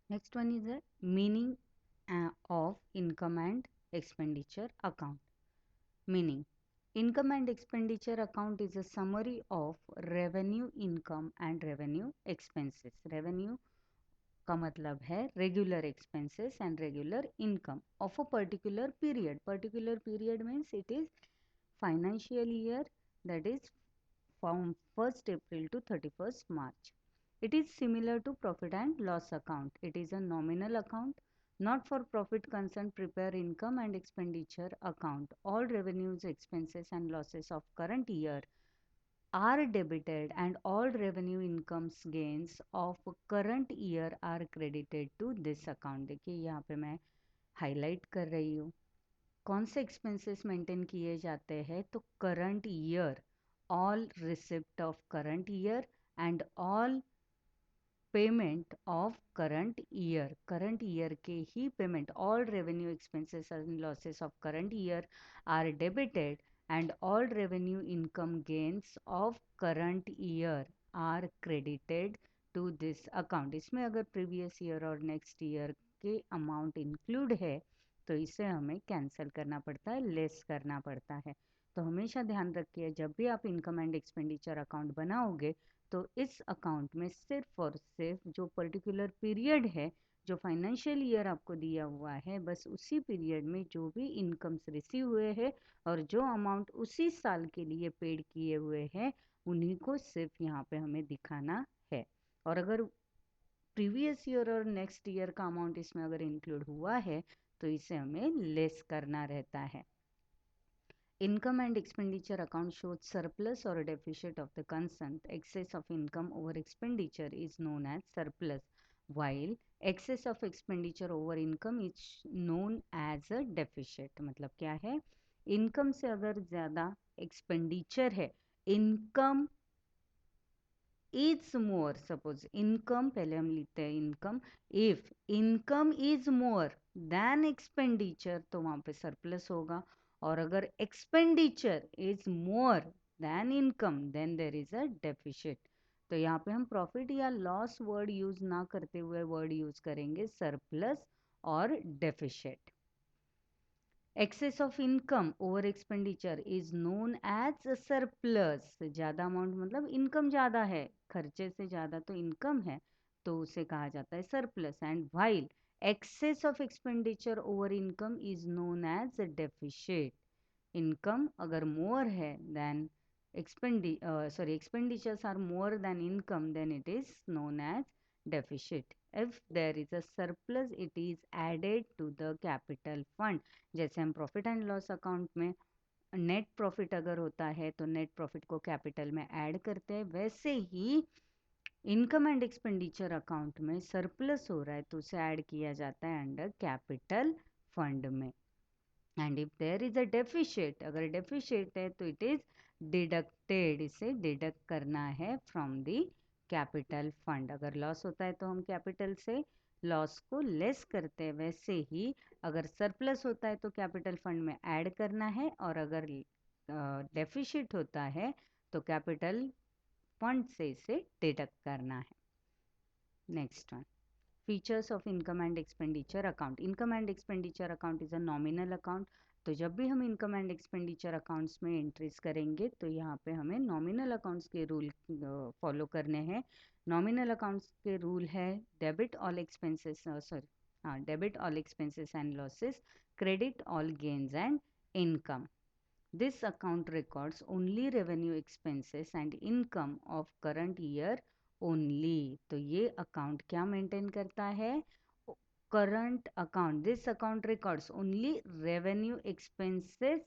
Next one is the meaning of income and expenditure account. Meaning, income and expenditure account is a summary of revenue, income and revenue expenses. Revenue का मतलब है regular expenses and regular income of a particular period. Particular period means it is financial year, that is from 1st April to 31st March. It is similar to profit and loss account. It is a nominal account. Not for profit concern prepare income and expenditure account. All revenues, expenses and losses of current year are debited and all revenue incomes gains of current year are credited to this account. देखिए यहाँ पे मैं highlight कर रही हूँ कौन से expenses maintain किए जाते हैं तो current year all receipt of current year and all payment of current year के ही payment all revenue expenses and losses of current year are debited and all revenue income gains of current year are credited to this account. इसमें अगर previous year और next year के amount include है तो इसे हमें कैंसिल करना पड़ता है, लेस करना पड़ता है. तो हमेशा ध्यान रखिए जब भी आप इनकम एंड एक्सपेंडिचर अकाउंट बनाओगे तो इस अकाउंट में सिर्फ और सिर्फ जो पर्टिकुलर पीरियड है, जो फाइनेंशियल ईयर आपको दिया हुआ है, बस उसी पीरियड में जो भी इनकम्स रिसीव हुए हैं और जो अमाउंट उसी साल के लिए पेड किए हुए हैं उन्हीं को सिर्फ यहाँ पे हमें दिखाना है. और अगर प्रीवियस ईयर और नेक्स्ट ईयर का अमाउंट इसमें अगर इंक्लूड हुआ है तो इसे हमें लेस करना रहता है. Income and expenditure account shows surplus or deficit of the concerned. Excess of income over expenditure is known as surplus, while excess of expenditure over income is known as a deficit. मतलब क्या है? Income से अगर ज़्यादा expenditure है, income is more, suppose income पहले हम लिखते हैं income, if income is more than expenditure तो वहां पे सरप्लस होगा. और अगर expenditure is more than income then there is a deficit. तो यहाँ पे हम प्रॉफिट या लॉस वर्ड यूज ना करते हुए वर्ड यूज करेंगे सरप्लस और deficit. Excess of income over expenditure is known as surplus. ज़्यादा अमाउंट मतलब इनकम ज़्यादा है, खर्चे से ज़्यादा तो इनकम है, तो उसे कहा जाता है surplus. And while excess of expenditure over income is known as deficit. Income अगर मोर है then expenditures are more than income, then it is known as deficit. If there is a surplus, it is added to the capital fund. जैसे हम profit and loss account में net profit अगर होता है तो net profit को capital में add करते हैं, वैसे ही इनकम एंड एक्सपेंडिचर अकाउंट में सरप्लस हो रहा है तो उसे ऐड किया जाता है अंडर कैपिटल फंड में. And if there is a deficit, अगर डेफिशिट है तो इट इज डिडक्टेड, इसे डिडक्ट करना है फ्रॉम द कैपिटल फंड. अगर लॉस होता है तो हम कैपिटल से लॉस को लेस करते हैं, वैसे ही अगर सरप्लस होता है तो कैपिटल फंड में ऐड करना है, और अगर डेफिशिट होता है तो कैपिटल फंड से इसे डिडक्ट करना है. Next one, features of income and expenditure account. Income and expenditure account is a nominal account. तो जब भी हम इनकम एंड एक्सपेंडिचर अकाउंट्स में एंट्रीज करेंगे तो यहाँ पे हमें नॉमिनल अकाउंट्स के रूल फॉलो करने हैं. नॉमिनल अकाउंट्स के रूल है डेबिट ऑल एक्सपेंसेस, सॉरी हाँ, debit all expenses and losses, credit all gains and income. This account records only revenue expenses and income of current year only. तो ये account क्या maintain करता है? Current account. This account records only revenue expenses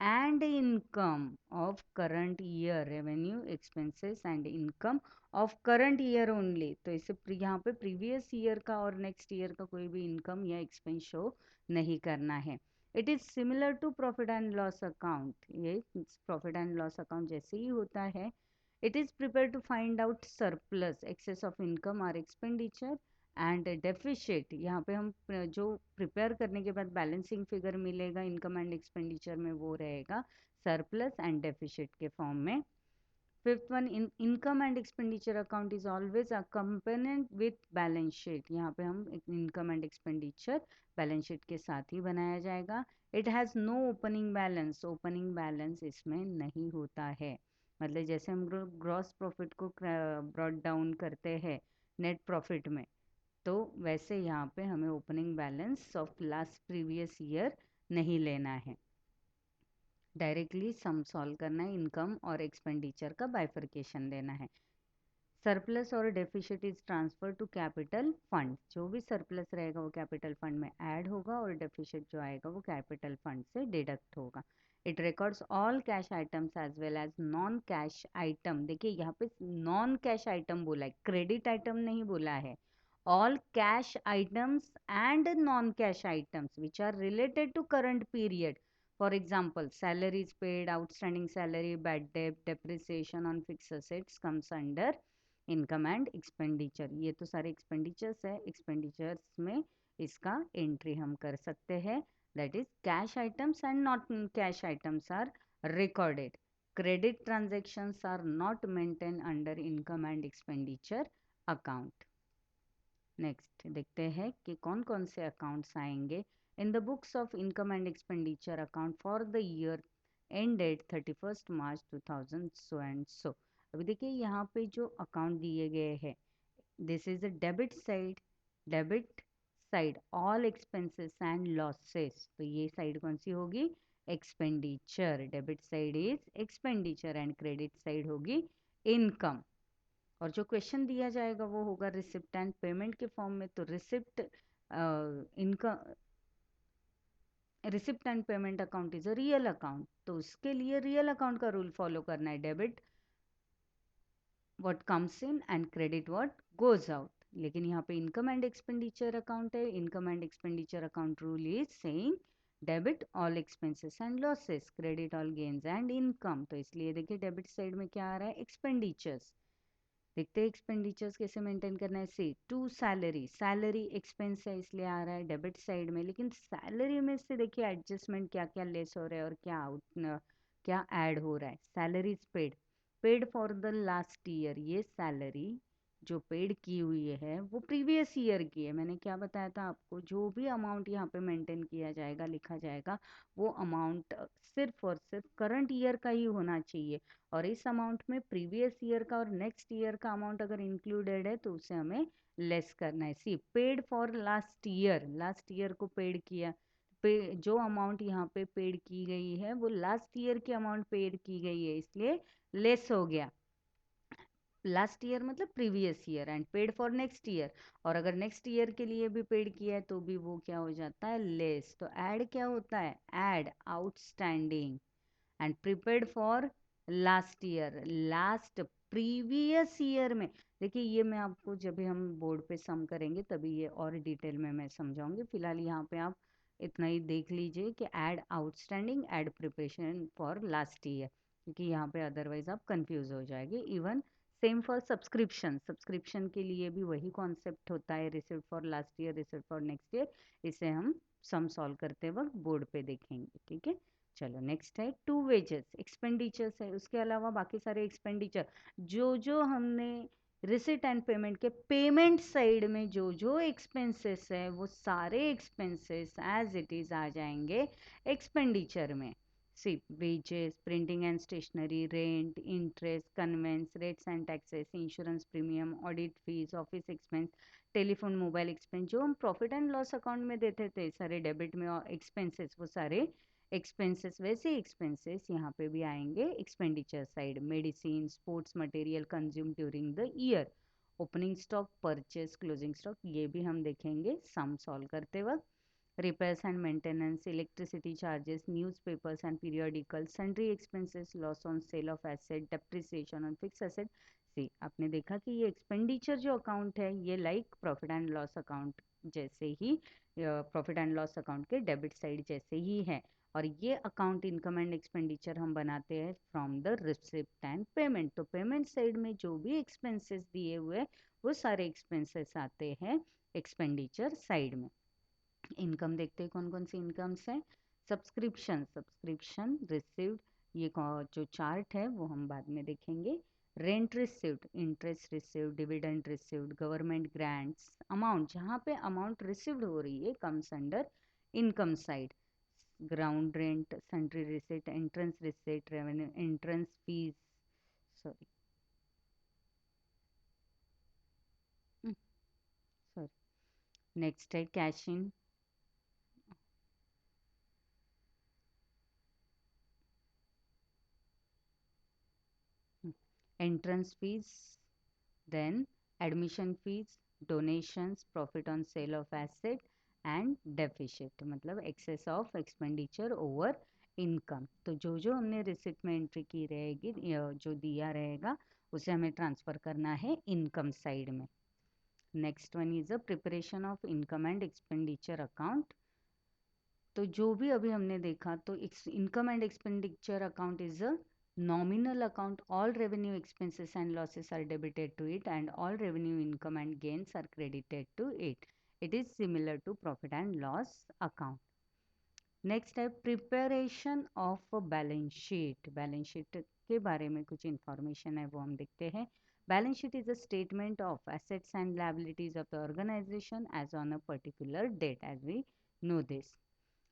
and income of current year. Revenue expenses and income of current year only. तो इसे यहाँ पे previous year का और नेक्स्ट ईयर का कोई भी इनकम या एक्सपेंस शो नहीं करना है. It is similar to profit and loss account. ये प्रॉफिट एंड लॉस अकाउंट जैसे ही होता है. It is prepare to find out surplus, excess of income और एक्सपेंडिचर एंड डेफिशिट. यहाँ पे हम जो प्रिपेयर करने के बाद बैलेंसिंग फिगर मिलेगा इनकम एंड एक्सपेंडिचर में वो रहेगा सरप्लस एंड डेफिशिट के फॉर्म में. Fifth one, income and expenditure account is always accompanied with balance sheet. यहाँ पे हम income and expenditure balance sheet के साथ ही बनाया जाएगा। It has no opening balance, opening balance इसमें नहीं होता है। मतलब जैसे हम ग्रॉस प्रॉफिट को ब्रॉट डाउन करते हैं नेट प्रॉफिट में, तो वैसे यहाँ पे हमें opening balance of last previous year नहीं लेना है। डायरेक्टली सम सॉल्व करना है, इनकम और एक्सपेंडिचर का बाइफर्केशन देना है। सरप्लस और deficit is transfer to capital fund. जो भी सरप्लस रहेगा वो कैपिटल फंड में ऐड होगा और डेफिसिट जो आएगा वो कैपिटल फंड से डिडक्ट होगा। It records all cash items as well as non cash item. देखिए यहाँ पे नॉन कैश आइटम बोला है, क्रेडिट आइटम नहीं बोला है। All cash items and non cash items which are related to current period. For example, salaries paid, outstanding salary, bad debt, depreciation on fixed assets comes under income and expenditure. ये तो सारे expenditures है, expenditures में इसका entry हम कर सकते हैं। That is cash items and not cash items are recorded. Credit transactions are not maintain under income and expenditure account. Next देखते हैं कि कौन कौन से अकाउंट्स आएंगे in the books of income and expenditure account for the year ended 31 March 2000 so and so. अभी देखिए यहाँ पे जो अकाउंट दिए गए हैं, this is a debit side. Debit side all expenses and losses, तो ये साइड कौन सी होगी? Expenditure. Debit side is expenditure and credit side होगी इनकम। और जो क्वेश्चन दिया जाएगा वो होगा रिसिप्ट एंड पेमेंट के फॉर्म में। तो receipt income, receipt and payment account is a real account, तो उसके लिए रियल अकाउंट का रूल फॉलो करना है। Debit what comes in and credit what goes out. लेकिन यहाँ पे इनकम एंड एक्सपेंडिचर अकाउंट है, income and expenditure account rule is saying debit all expenses and losses, credit all gains and income. तो इसलिए देखिए debit side में क्या आ रहा है? एक्सपेंडिचर्स। देखते हैं एक्सपेंडिचर्स कैसे मेंटेन करना है। सी टू सैलरी, सैलरी एक्सपेंस है इसलिए आ रहा है डेबिट साइड में। लेकिन सैलरी में से देखिए एडजस्टमेंट क्या क्या लेस हो रहा है और क्या आउट क्या ऐड हो रहा है। Salaries paid, paid for the last year. ये सैलरी जो पेड की हुई है वो प्रीवियस ईयर की है। मैंने क्या बताया था आपको? जो भी अमाउंट यहाँ पे मेंटेन किया जाएगा, लिखा जाएगा, वो अमाउंट सिर्फ और सिर्फ करंट ईयर का ही होना चाहिए। और इस अमाउंट में प्रीवियस ईयर का और नेक्स्ट ईयर का अमाउंट अगर इंक्लूडेड है तो उसे हमें लेस करना है। See paid for last year, last year को पेड किया, जो अमाउंट यहाँ पे पेड की गई है वो लास्ट ईयर की अमाउंट पेड की गई है इसलिए लेस हो गया। लास्ट ईयर मतलब previous year, and paid for next year. और अगर नेक्स्ट ईयर के लिए भी पेड किया है तो भी वो क्या हो जाता है? लेस। तो ऐड क्या होता है? Add outstanding and prepared for last year, last previous year में। देखिए ये मैं आपको जब भी हम बोर्ड पे सम करेंगे तभी ये और डिटेल में मैं समझाऊंगी। फिलहाल यहाँ पे आप इतना ही देख लीजिए कि add outstanding, add preparation for last year, क्योंकि यहाँ पे अदरवाइज आप कंफ्यूज हो जाएंगे। Even same for subscription, subscription के लिए भी वही कॉन्सेप्ट होता है, receipt for last year, receipt for next year. इसे हम सम सॉल्व करते वक्त बोर्ड पे देखेंगे, ठीक है। चलो नेक्स्ट है टू वेजेस, एक्सपेंडिचर्स है। उसके अलावा बाकी सारे एक्सपेंडिचर जो जो हमने रिसिट एंड पेमेंट के पेमेंट साइड में जो जो एक्सपेंसेस है वो सारे एक्सपेंसेस एज इट इज आ जाएंगे एक्सपेंडिचर में। See wages, printing and stationery, rent, interest, conveyance, rates and taxes, insurance premium, audit fees, office expense, telephone, mobile expense, जो हम प्रॉफिट एंड लॉस अकाउंट में देते थे सारे डेबिट में और एक्सपेंसेस, वो सारे एक्सपेंसेस। वैसे एक्सपेंसेस यहाँ पे भी आएंगे expenditure side. Medicine, sports material consume during the year, opening stock, purchase, closing stock, ये भी हम देखेंगे सम सॉल्व करते वक्त। repairs and maintenance, electricity charges, newspapers and periodicals, sundry expenses, loss on sale of asset, depreciation on fixed asset। सी आपने देखा कि ये एक्सपेंडिचर जो अकाउंट है ये like profit and loss account जैसे ही, प्रॉफिट एंड लॉस अकाउंट के डेबिट साइड जैसे ही है। और ये अकाउंट इनकम एंड एक्सपेंडिचर हम बनाते हैं from the receipt and payment. तो पेमेंट साइड में जो भी एक्सपेंसेस दिए हुए वो सारे एक्सपेंसेस आते हैं एक्सपेंडिचर साइड में। इनकम देखते हैं कौन कौन सी इनकम्स हैं। सब्सक्रिप्शन, सब्सक्रिप्शन रिसीव्ड, ये जो चार्ट है वो हम बाद में देखेंगे। Rent received, interest received, dividend received, government grants, amount जहाँ पे अमाउंट रिसिव्ड हो रही है comes under income side, ground rent, sundry receipt, entrance receipt, revenue, entrance fees, sorry sorry, next है cash in, entrance fees, then admission fees, donations, profit on sale of asset and deficit मतलब excess of expenditure over income। तो जो हमने receipt में entry की रहेगी जो दिया रहेगा उसे हमें ट्रांसफर करना है इनकम साइड में। Next one is a preparation of income and expenditure account. तो जो भी अभी हमने देखा तो income and expenditure account is a nominal account. All revenue expenses and losses are debited to it and all revenue income and gains are credited to it. It is similar to profit and loss account. Next है preparation of balance sheet. Balance sheet के बारे में कुछ information है वो हम देखते हैं। Balance sheet is a statement of assets and liabilities of the organization as on a particular date as we know this.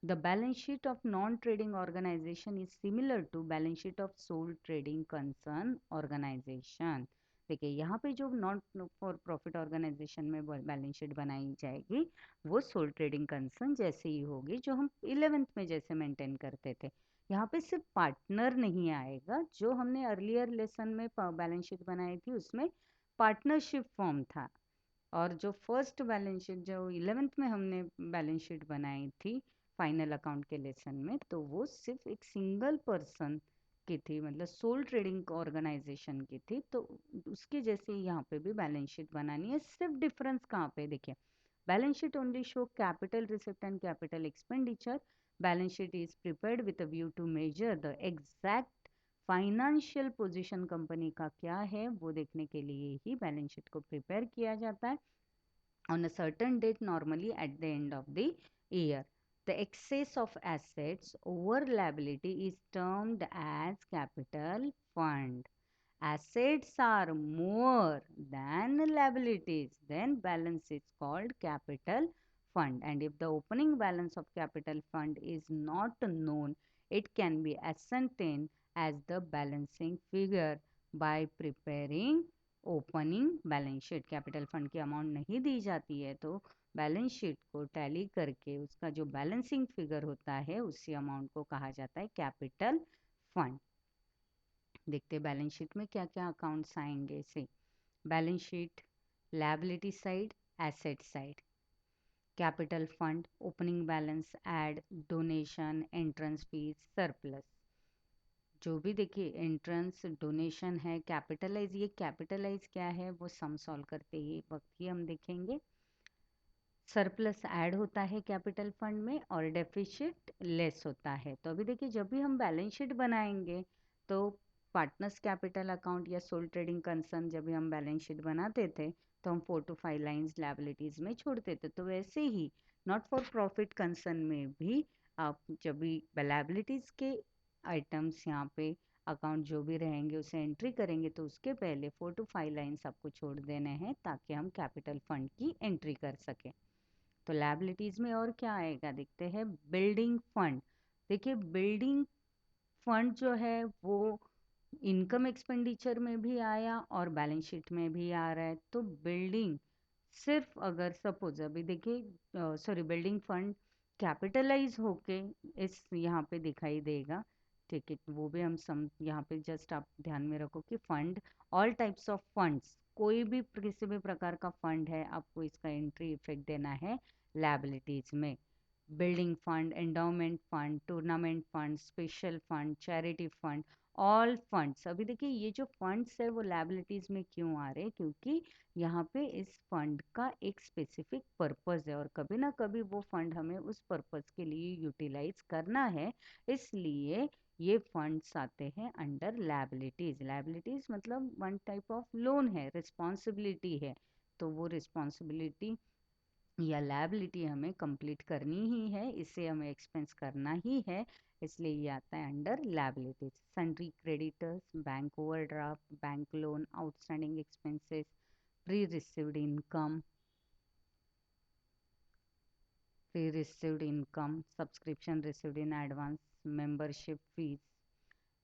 The balance sheet of non-trading organization is similar to balance sheet of sole trading concern organization। देखिए यहाँ पे जो non for profit organisation में balance sheet बनाई जाएगी वो soul trading concern जैसे ही होगी जो हम 11th में जैसे मेंटेन करते थे। यहाँ पे सिर्फ पार्टनर नहीं आएगा, जो हमने अर्लियर लेसन में बैलेंस शीट बनाई थी उसमें पार्टनरशिप फॉर्म था, और जो फर्स्ट बैलेंस शीट जो 11th में हमने बैलेंस शीट बनाई थी फाइनल अकाउंट के लेसन में, तो वो सिर्फ एक सिंगल पर्सन की थी, मतलब सोल ट्रेडिंग ऑर्गेनाइजेशन की थी। तो उसके जैसे यहाँ पे भी बैलेंस शीट बनानी है। सिर्फ डिफरेंस कहाँ पे देखिए, balance sheet only show capital receipt and capital expenditure. Balance sheet is prepared with a view to measure the exact financial position company का क्या है वो देखने के लिए ही बैलेंस शीट को प्रिपेयर किया जाता है on a certain date, normally at the end of the year. The excess of assets over liability is termed as capital fund. Assets are more than liabilities, then balance is called capital fund. And if the opening balance of capital fund is not known, it can be ascertained as the balancing figure by preparing opening balance sheet. Capital fund की amount नहीं दी जाती है तो balance sheet को tally करके उसका जो balancing figure होता है उसी अमाउंट को कहा जाता है कैपिटल फंड। देखते हैं बैलेंस शीट में क्या क्या अकाउंट्स आएंगे। से balance sheet, liability side, asset side, capital fund, opening balance, add, donation, entrance fees, surplus. जो भी देखिए एंट्रेंस डोनेशन है, कैपिटलाइज, ये कैपिटलाइज क्या है वो सम सॉल्व करते ही वक्त ही हम देखेंगे। सरप्लस ऐड होता है कैपिटल फंड में और डेफिसिट लेस होता है। तो अभी देखिए जब भी हम बैलेंस शीट बनाएंगे तो पार्टनर्स कैपिटल अकाउंट या सोल ट्रेडिंग कंसर्न जब भी हम बैलेंस शीट बनाते थे तो हम 4 to 5 लाइंस लायबिलिटीज में छोड़ते थे। तो वैसे ही नॉट फॉर प्रॉफिट कंसर्न में भी आप जब भी लायबिलिटीज के आइटम्स यहाँ पे अकाउंट जो भी रहेंगे उसे एंट्री करेंगे तो उसके पहले 4 to 5 लाइंस आपको छोड़ देने हैं ताकि हम कैपिटल फंड की एंट्री कर सकें। तो लायबिलिटीज में और क्या आएगा देखते हैं। बिल्डिंग फंड, देखिए बिल्डिंग फंड जो है वो इनकम एक्सपेंडिचर में भी आया और बैलेंस शीट में भी आ रहा है। तो बिल्डिंग सिर्फ अगर सपोज अभी देखिए सॉरी बिल्डिंग फंड कैपिटलाइज होके इस यहाँ पे दिखाई देगा, ठीक है, वो भी हम सम यहाँ पे जस्ट आप ध्यान में रखो कि fund, all types of funds, कोई भी किसी भी प्रकार का फंड है आपको इसका एंट्री इफेक्ट देना है लायबिलिटीज में। Building fund, endowment fund, tournament fund, special fund, charity fund, all funds. अभी देखिए ये जो फंड्स है वो लायबिलिटीज में क्यों आ रहे हैं, क्योंकि यहाँ पे इस फंड का एक स्पेसिफिक पर्पस है और कभी ना कभी वो फंड हमें उस पर्पस के लिए यूटिलाइज करना है, इसलिए ये फंड्स आते हैं अंडर लायबिलिटीज। लायबिलिटीज मतलब वन टाइप ऑफ लोन है, रिस्पॉन्सिबिलिटी है, तो वो रिस्पॉन्सिबिलिटी या लायबिलिटी हमें कंप्लीट करनी ही है, इसे हमें एक्सपेंस करना ही है, इसलिए ये आता है under liabilities. Sundry creditors, bank overdraft, bank loan, outstanding expenses, pre received income, subscription received in advance, membership fees.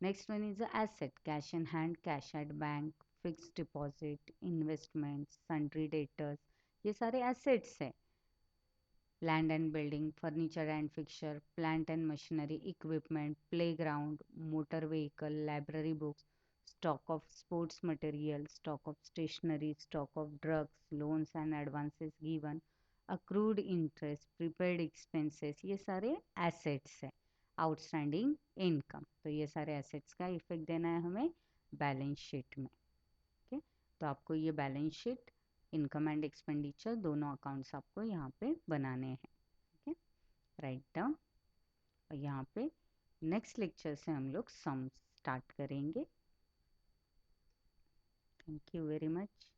Next one is the asset, cash in hand, cash at bank, fixed deposit, investments, sundry debtors. ये सारे assets है। Land and building, furniture and fixture, plant and machinery, equipment, playground, motor vehicle, library books, stock of sports material, stock of stationery, stock of drugs, loans and advances given, accrued interest, prepaid expenses, ये सारे assets है। Outstanding income, तो ये सारे assets का effect देना है हमें बैलेंस शीट में। ठीक है, तो आपको ये balance sheet, income and expenditure दोनों अकाउंट्स आपको यहाँ पे बनाने हैं। ठीक है, राइट डाउन। और यहाँ पे नेक्स्ट लेक्चर से हम लोग सम स्टार्ट करेंगे। Thank you very much.